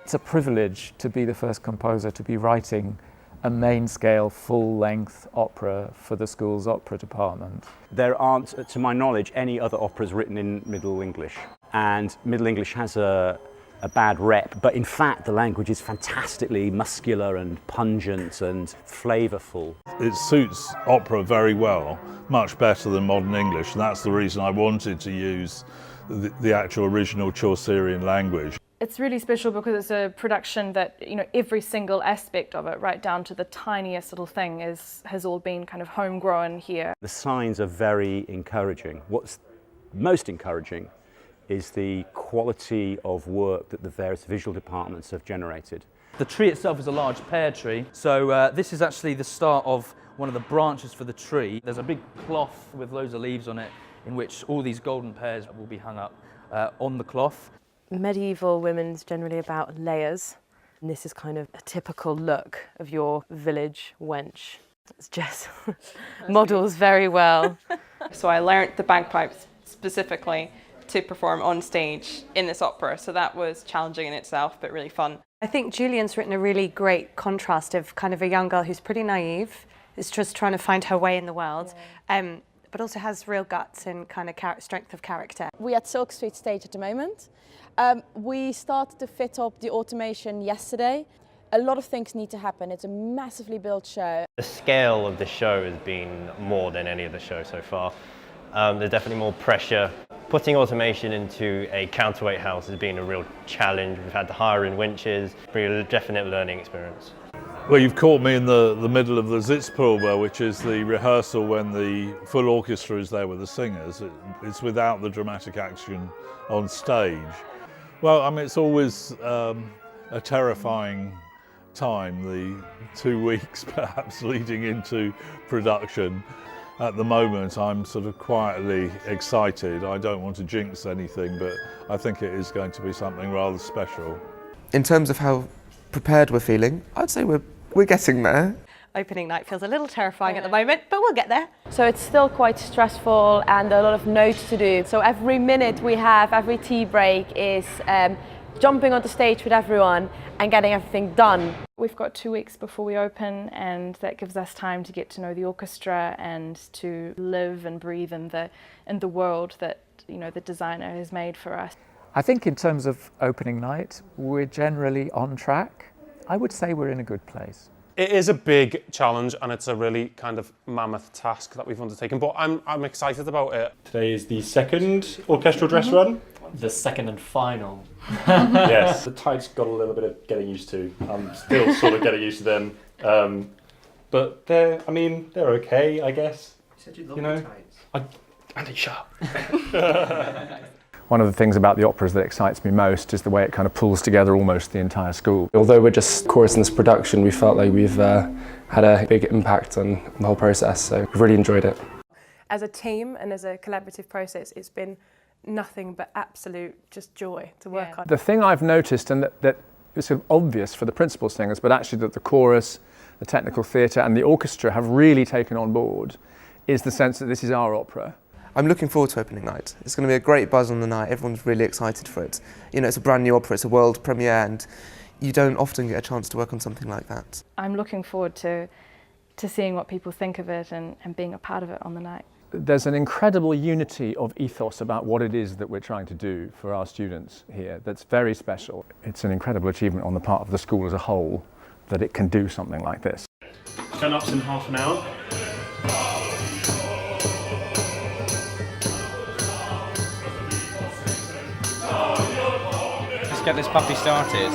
It's a privilege to be the first composer to be writing a main-scale, full-length opera for the school's opera department. There aren't, to my knowledge, any other operas written in Middle English, and Middle English has a bad rep, but in fact the language is fantastically muscular and pungent and flavourful. It suits opera very well, much better than modern English, and that's the reason I wanted to use the actual original Chaucerian language. It's really special because it's a production that, you know, every single aspect of it, right down to the tiniest little thing, has all been kind of homegrown here. The signs are very encouraging. What's most encouraging is the quality of work that the various visual departments have generated. The tree itself is a large pear tree, so this is actually the start of one of the branches for the tree. There's a big cloth with loads of leaves on it in which all these golden pears will be hung up on the cloth. Medieval women's generally about layers, and this is kind of a typical look of your village wench. It's Jess models very well. So I learnt the bagpipes specifically to perform on stage in this opera, so that was challenging in itself but really fun. I think Julian's written a really great contrast of kind of a young girl who's pretty naive, is just trying to find her way in the world, but also has real guts and kind of strength of character. We're at Silk Street stage at the moment. We started to fit up the automation yesterday. A lot of things need to happen. It's a massively built show. The scale of the show has been more than any of the shows so far. There's definitely more pressure. Putting automation into a counterweight house has been a real challenge. We've had to hire in winches, been a definite learning experience. Well, you've caught me in the middle of the Sitzprobe, which is the rehearsal when the full orchestra is there with the singers. It's without the dramatic action on stage. Well, I mean, it's always a terrifying time, the 2 weeks perhaps leading into production. At the moment, I'm sort of quietly excited. I don't want to jinx anything, but I think it is going to be something rather special. In terms of how prepared we're feeling, I'd say we're getting there. Opening night feels a little terrifying at the moment, but we'll get there. So it's still quite stressful and a lot of notes to do. So every minute we have, every tea break is jumping on the stage with everyone and getting everything done. We've got 2 weeks before we open, and that gives us time to get to know the orchestra and to live and breathe in the world that, you know, the designer has made for us. I think in terms of opening night, we're generally on track. I would say we're in a good place. It is a big challenge and it's a really kind of mammoth task that we've undertaken, but I'm excited about it. Today is the second orchestral dress run. The second and final. Yes, the tights got a little bit of getting used to. I'm still sort of getting used to them. But they're okay, I guess. You said you love the tights. Andy, shut up. One of the things about the operas that excites me most is the way it kind of pulls together almost the entire school. Although we're just chorus in this production, we felt like we've had a big impact on the whole process, so we've really enjoyed it. As a team and as a collaborative process, it's been nothing but absolute just joy to work on. The thing I've noticed, and that is sort of obvious for the principal singers, but actually that the chorus, the technical theatre and the orchestra have really taken on board, is the sense that this is our opera. I'm looking forward to opening night. It's going to be a great buzz on the night. Everyone's really excited for it. You know, it's a brand new opera, it's a world premiere, and you don't often get a chance to work on something like that. I'm looking forward to seeing what people think of it and being a part of it on the night. There's an incredible unity of ethos about what it is that we're trying to do for our students here that's very special. It's an incredible achievement on the part of the school as a whole that it can do something like this. Turn-up's in half an hour. Let's get this puppy started.